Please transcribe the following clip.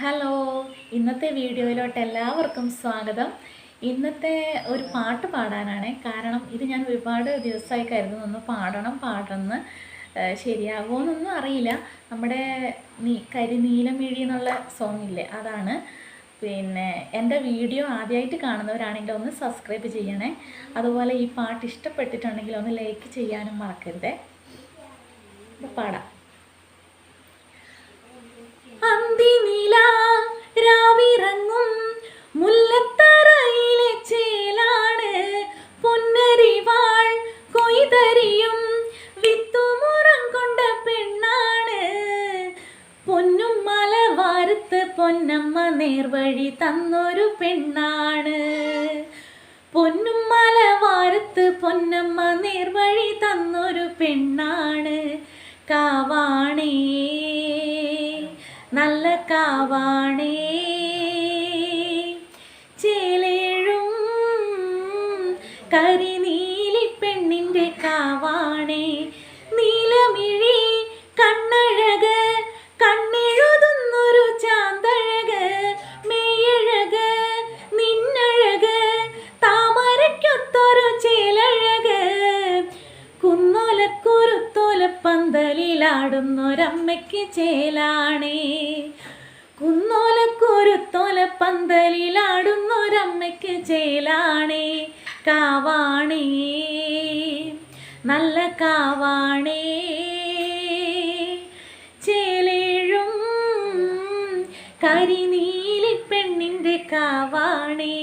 Hello, ഇന്നത്തെ വീഡിയോയിലോട്ട് എല്ലാവർക്കും സ്വാഗതം. ഇന്നത്തെ ഒരു പാട്ട് പാടാനാണ്. കാരണം ഇത് ഞാൻ ഒരുപാട് ദിവസമായി കരുതുന്നു ഒന്ന് പാടണമെന്ന്. ശരിയാകുമോയെന്നൊന്നും അറിയില്ല. നമ്മുടെ കരിനീലമിഴി എന്നുള്ള സോങ് ഇല്ലേ, അതാണ്. പിന്നെ എൻ്റെ വീഡിയോ ആദ്യമായിട്ട് കാണുന്നവരാണെങ്കിൽ ഒന്ന് സബ്സ്ക്രൈബ് ചെയ്യണേ. അതുപോലെ ഈ പാട്ട് ഇഷ്ടപ്പെട്ടിട്ടുണ്ടെങ്കിൽ ഒന്ന് ലൈക്ക് ചെയ്യാനും മറക്കരുതേ. പാടാം. രാവിറങ്ങും മുല്ലത്തറയിലെ ചേലാണ്, പൊന്നരിവാൾ കൊയ്തരിയും വിത്തുമുറം കൊണ്ട പെണ്ണാണ്. പൊന്നും മലവാരത്ത് പൊന്നമ്മ നേർവഴി തന്നൊരു പെണ്ണാണ്. പൊന്നും മലവാരത്ത് പൊന്നമ്മ നേർവഴി തന്നൊരു പെണ്ണാണ്. കാവാണേ, നല്ല കാവാണേ, ചേലേഴും കരിനീലി പെണ്ണിൻ്റെ കാവാണേ. നീലമിഴി കണ്ണഴക്, കണ്ണെഴുതുന്നൊരു ചാന്തഴക്, മെയ്യഴക് നിന്നഴക്, താമരയ്ക്കൊത്തൊരു ചേലഴക്. കുന്നോലക്കുരുത്തോലപ്പന്തലിലാടുന്നൊരമ്മയ്ക്ക് ചേലാണേ. കുന്നോലക്കുരുത്തോലപ്പന്തലിലാടുന്നൊരമ്മയ്ക്ക് ചേലാണേ. കാവാണേ, നല്ല കാവാണേ, ചേലേഴും കരിനീലി പെണ്ണിൻ്റെ കാവാണേ.